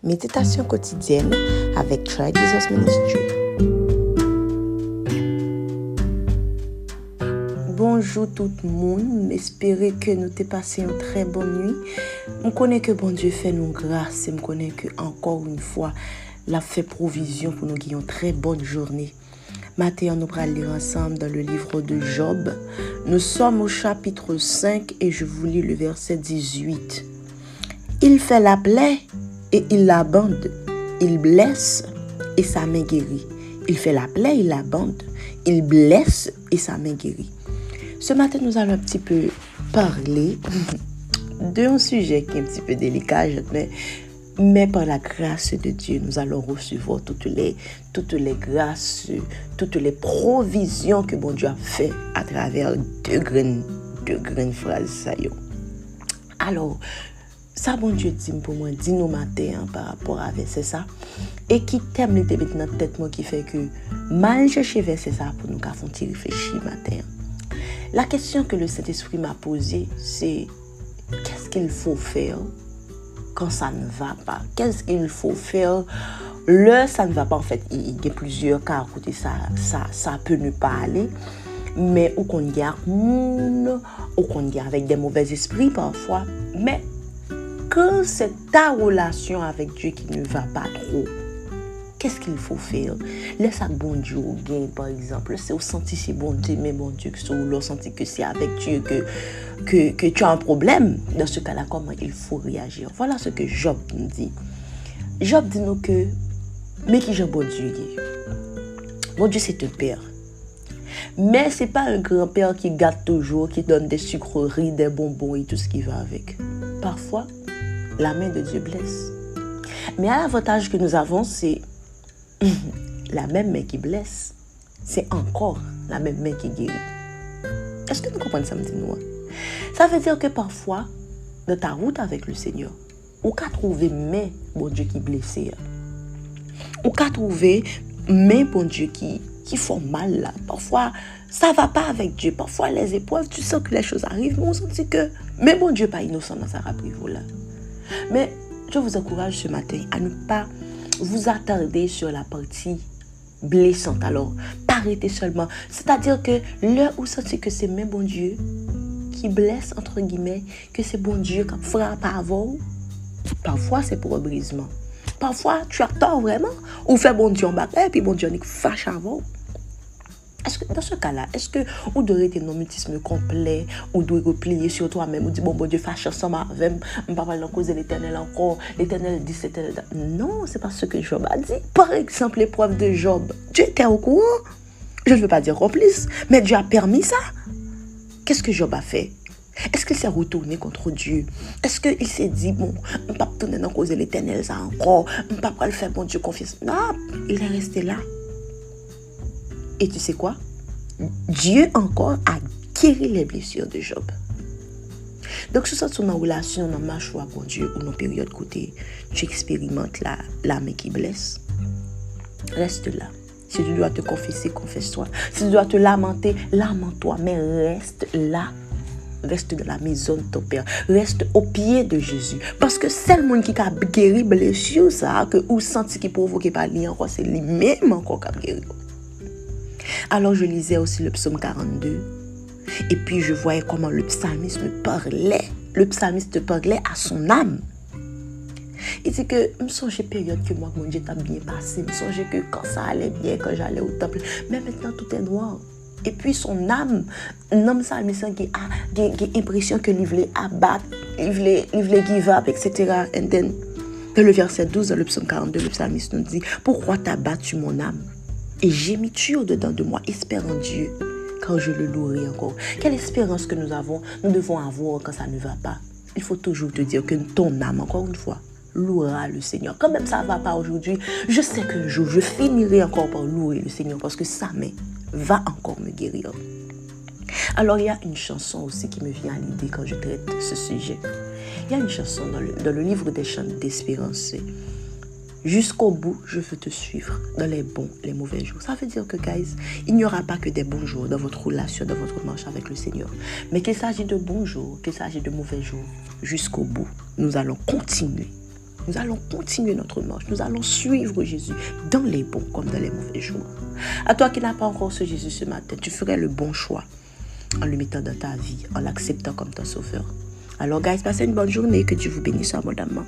Méditation quotidienne avec Try Jesus Ministry. Bonjour tout le monde, j'espère que nous t'ai passé une très bonne nuit. Je connais que bon Dieu fait nous grâce et je connais que encore une fois, l'a fait provision pour nous gagner une très bonne journée. Matin, nous allons lire ensemble dans le livre de Job. Nous sommes au chapitre 5 et je vous lis le verset 18. Il fait la plaie et il la bande. Il blesse et sa main guérit. Il fait la plaie, il la bande. Il blesse et sa main guérit. Ce matin, nous allons un petit peu parler d'un sujet qui est un petit peu délicat, mais par la grâce de Dieu, nous allons recevoir toutes les grâces, toutes les provisions que bon Dieu a fait à travers deux grandes phrases. Alors, ça, bon Dieu dit pour moi, dis nous matin par rapport à verset ça. Et qui t'aime les têtes dans tête moi qui fait que mal chercher verset ça pour nous faire réfléchir matin. La question que le Saint-Esprit m'a posée, c'est qu'est-ce qu'il faut faire quand ça ne va pas? Qu'est-ce qu'il faut faire ça ne va pas? En fait, il y a plusieurs cas à côté ça peut ne pas aller. Mais ou qu'on garde ou qu'on garde avec des mauvais esprits parfois. Mais quand c'est ta relation avec Dieu qui ne va pas trop, qu'est-ce qu'il faut faire? Laisse à bon Dieu au gain, par exemple. C'est au senti c'est bon Dieu, mais bon Dieu, que c'est au senti que c'est avec Dieu que tu as un problème. Dans ce cas-là, comment il faut réagir? Voilà ce que Job nous dit. Job dit nous que, mais qui j'ai bon Dieu? Bon Dieu, c'est un père. Mais c'est pas un grand-père qui gâte toujours, qui donne des sucreries, des bonbons et tout ce qui va avec. Parfois, la main de Dieu blesse. Mais l'avantage que nous avons, c'est la même main qui blesse. C'est encore la même main qui guérit. Est-ce que nous comprenons ça, nous? Ça veut dire que parfois, dans ta route avec le Seigneur, ou qu'à trouver main, bon Dieu, qui blessé. Ou qu'à trouver main, bon Dieu, qui font mal là. Parfois, ça va pas avec Dieu. Parfois, les épreuves, tu sens que les choses arrivent, mais on sent que, mais bon Dieu, pas innocent dans sa raprivo là. Mais je vous encourage ce matin à ne pas vous attarder sur la partie blessante. Alors, pas arrêter seulement. C'est-à-dire que l'heure où sentez que c'est même bon Dieu qui blesse, entre guillemets, que c'est bon Dieu qui frappe avant, parfois c'est pour un brisement. Parfois, tu as tort vraiment, ou fait bon Dieu en bataille, et puis bon Dieu n'est fâche avant. Est-ce que, dans ce cas-là, est-ce que vous devez être un mutisme complet, ou devez replier sur toi-même, ou dire, bon Dieu, fâche ensemble avec, on ne va pas parler en cause de l'éternel encore, l'éternel dit, l'éternel. Non, c'est pas ce que Job a dit. Par exemple, l'épreuve de Job, Dieu était au courant. Je ne veux pas dire complice, mais Dieu a permis ça. Qu'est-ce que Job a fait? Est-ce qu'il s'est retourné contre Dieu? Est-ce qu'il s'est dit, bon, on ne peut pas tourner dans cause de l'éternel, ça encore, on ne peut pas le faire, bon Dieu, confiance. Non, il est resté là. Et tu sais quoi? Dieu encore a guéri les blessures de Job. Donc, si tu es dans une relation, dans ma choix pour Dieu, ou dans une période côté, tu expérimentes la main qui blesse, reste là. Si tu dois te confesser, confesse-toi. Si tu dois te lamenter, lamente-toi. Mais reste là. Reste dans la maison de ton Père. Reste au pied de Jésus. Parce que c'est le monde qui a guéri blessure, ça, que ou senti qui provoque pas lui encore, c'est lui-même encore qui a guéri. Alors je lisais aussi le psaume 42 et puis je voyais comment le psalmiste parlait. Le psalmiste parlait à son âme. Il dit que je me songeais période que moi, mon Dieu t'a bien passé. Je me songeais que quand ça allait bien, quand j'allais au temple. Mais maintenant tout est noir. Et puis son âme, un homme psalmiste qui a l'impression que il voulait abattre, il voulait give up, etc. And then, dans le verset 12, dans le psaume 42, le psalmiste nous dit, pourquoi t'as battu mon âme? Et gémis-tu au-dedans de moi, espérant Dieu, quand je le louerai encore. Quelle espérance que nous devons avoir quand ça ne va pas. Il faut toujours te dire que ton âme, encore une fois, louera le Seigneur. Quand même ça ne va pas aujourd'hui, je sais qu'un jour, je finirai encore par louer le Seigneur parce que sa main va encore me guérir. Alors, il y a une chanson aussi qui me vient à l'idée quand je traite ce sujet. Il y a une chanson dans le livre des chants d'espérance. Jusqu'au bout, je veux te suivre dans les bons, les mauvais jours. Ça veut dire que, guys, il n'y aura pas que des bons jours dans votre relation, dans votre marche avec le Seigneur. Mais qu'il s'agit de bons jours, qu'il s'agit de mauvais jours, jusqu'au bout, nous allons continuer Nous allons continuer notre marche. Nous allons suivre Jésus dans les bons comme dans les mauvais jours. À toi qui n'as pas encore ce Jésus ce matin, tu ferais le bon choix en le mettant dans ta vie, en l'acceptant comme ton sauveur. Alors, guys, passez une bonne journée. Que Dieu vous bénisse abondamment.